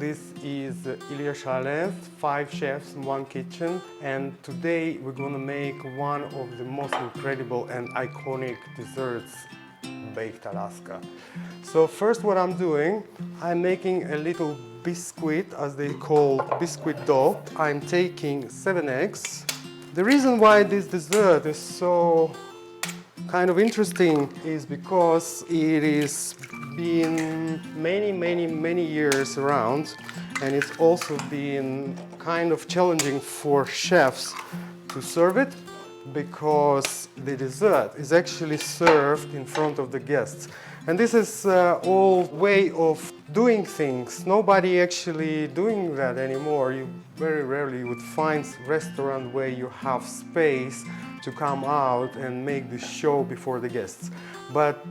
This is Ilya Shalev, 5 chefs in one kitchen, and today we're gonna make one of the most incredible and iconic desserts, baked Alaska. So first what I'm doing, I'm making a little biscuit, as they call biscuit dough. I'm taking 7 eggs. The reason why this dessert is so kind of interesting is because it is been many years around, and it's also been kind of challenging for chefs to serve it, because the dessert is actually served in front of the guests. And this is all way of doing things. Nobody actually doing that anymore. You very rarely would find a restaurant where you have space to come out and make the show before the guests. But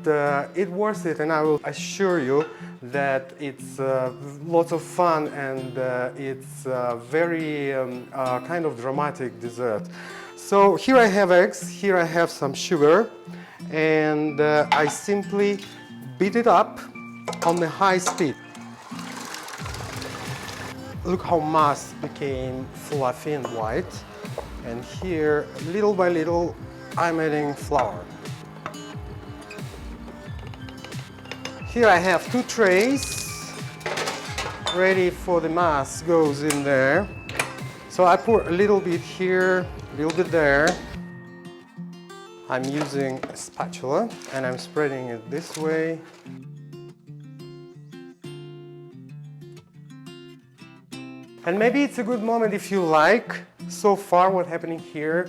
it's worth it, and I will assure you that it's lots of fun, and it's very kind of dramatic dessert. So here I have eggs, here I have some sugar, and I simply beat it up on the high speed. Look how mass became fluffy and white. And here, little by little, I'm adding flour. Here I have 2 trays ready for the mass goes in there. So I pour a little bit here, a little bit there. I'm using a spatula and I'm spreading it this way. And maybe it's a good moment, if you like so far what's happening here,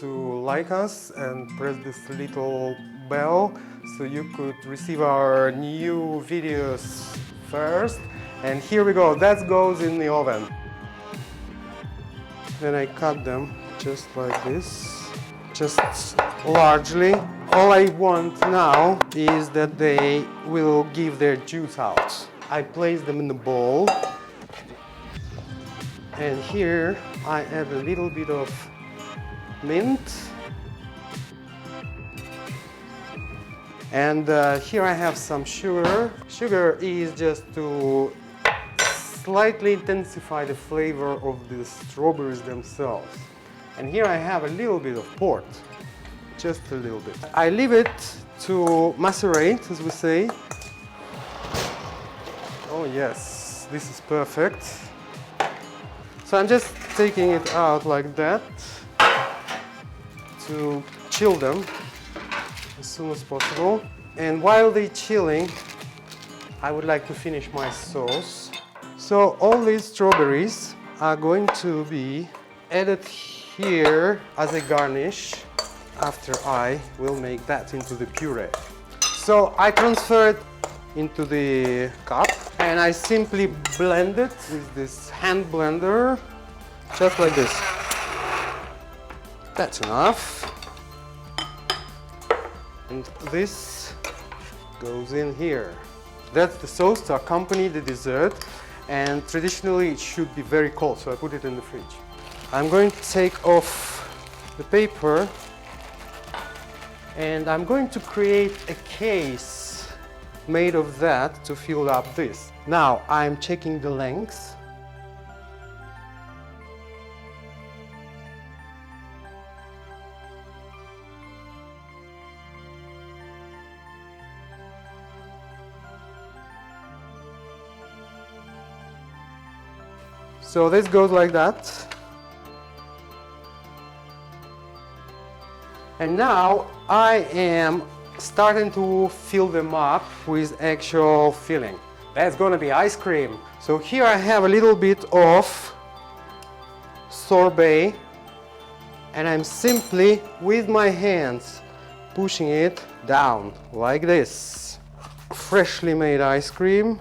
to like us and press this little bell so you could receive our new videos first. And here we go, that goes in the oven. Then I cut them just like this, just largely. All I want now is that they will give their juice out. I place them in the bowl. And here I add a little bit of mint. And here I have some sugar. Sugar is just to slightly intensify the flavor of the strawberries themselves. And here I have a little bit of port, just a little bit. I leave it to macerate, as we say. Oh yes, this is perfect. So I'm just taking it out like that to chill them as soon as possible. And while they're chilling, I would like to finish my sauce. So all these strawberries are going to be added here as a garnish after I will make that into the puree. So I transfer it into the cup and I simply blend it with this hand blender, just like this. That's enough. And this goes in here. That's the sauce to accompany the dessert, and traditionally it should be very cold, so I put it in the fridge. I'm going to take off the paper and I'm going to create a case made of that to fill up this. Now I'm checking the length. So this goes like that. And now I am starting to fill them up with actual filling. That's gonna be ice cream. So here I have a little bit of sorbet, and I'm simply with my hands pushing it down like this. Freshly made ice cream.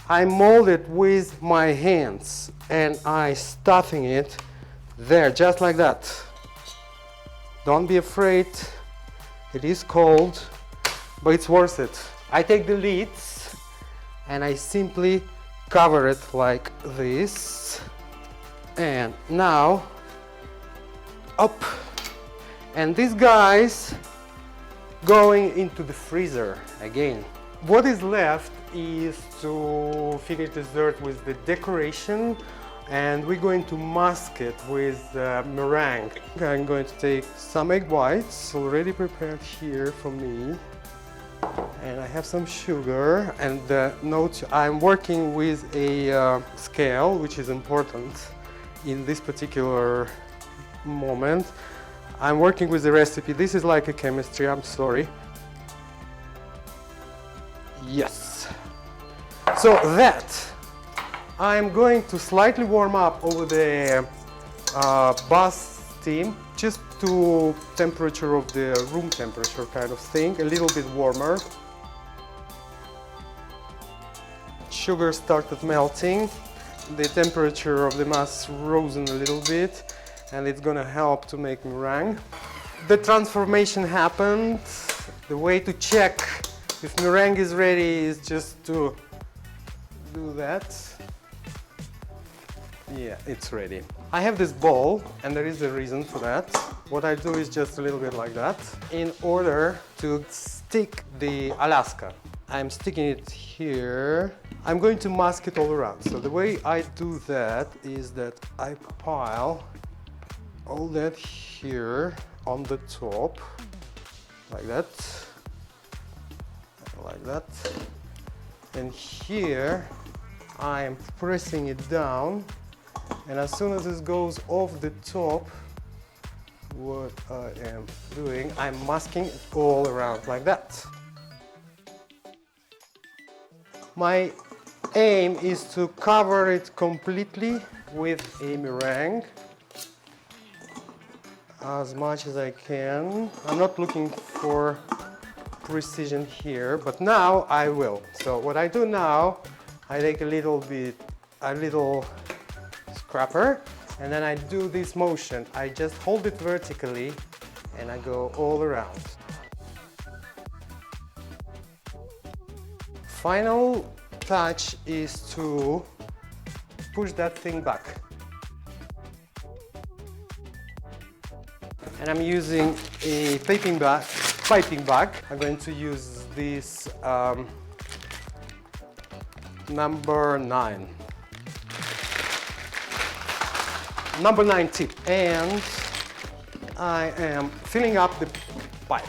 I mold it with my hands and I stuffing it there, just like that. Don't be afraid, it is cold, but it's worth it. I take the lids and I simply cover it like this. And now, up. And these guys going into the freezer again. What is left is to finish dessert with the decoration, and we're going to mask it with meringue. I'm going to take some egg whites already prepared here for me, and I have some sugar. And note, I'm working with a scale, which is important in this particular moment. I'm working with the recipe. This is like a chemistry, I'm sorry. Yes. So that I'm going to slightly warm up over the bath steam, just to temperature of the room temperature kind of thing, a little bit warmer. Sugar started melting, the temperature of the mass risen a little bit, and it's gonna help to make meringue. The transformation happened. The way to check if meringue is ready is just to do that. Yeah, it's ready. I have this bowl, and there is a reason for that. What I do is just a little bit like that in order to stick the Alaska. I'm sticking it here. I'm going to mask it all around. So the way I do that is that I pile all that here on the top, like that, like that. And here I'm pressing it down, and as soon as this goes off the top, what I am doing, I'm masking it all around like that. My aim is to cover it completely with a meringue as much as I can. I'm not looking for precision here, but now I will. So what I do now, I take a little scraper, and then I do this motion. I just hold it vertically and I go all around. Final touch is to push that thing back. And I'm using a piping bag. I'm going to use this number 9 tip, and I am filling up the pipe.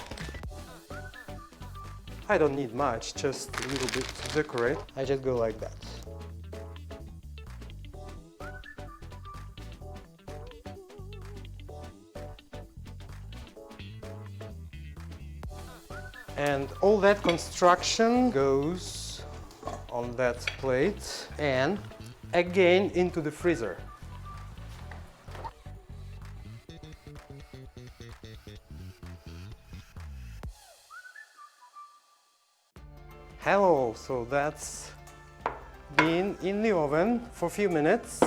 I don't need much, just a little bit to decorate. I just go like that. And all that construction goes on that plate and again into the freezer. Hello, so that's been in the oven for a few minutes.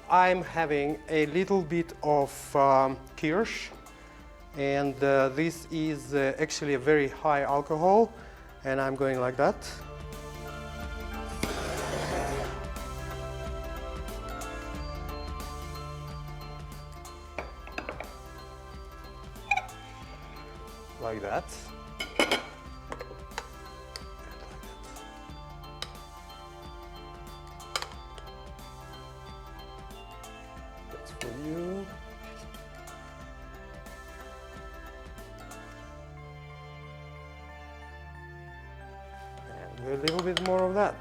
I'm having a little bit of kirsch, and this is actually a very high alcohol, and I'm going like that. Like that. That's for you. And a little bit more of that.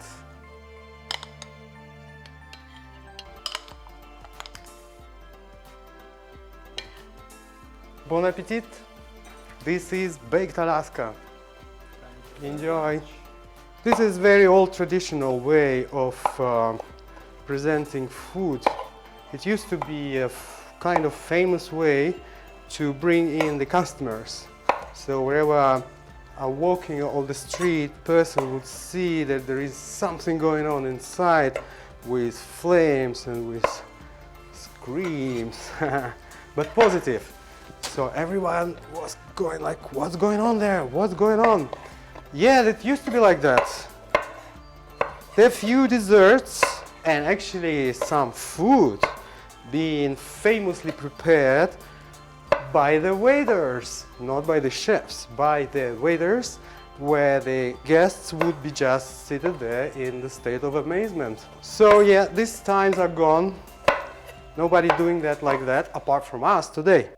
Bon appetit! This is baked Alaska. Enjoy! This is very old traditional way of presenting food. It used to be a kind of famous way to bring in the customers. So wherever I'm walking on the street, person would see that there is something going on inside with flames and with screams, but positive. So everyone was going like, what's going on there? What's going on? Yeah, that used to be like that. There are few desserts and actually some food being famously prepared by the waiters, not by the chefs, by the waiters. where the guests would be just seated there in the state of amazement. So yeah, these times are gone. Nobody doing that like that apart from us today.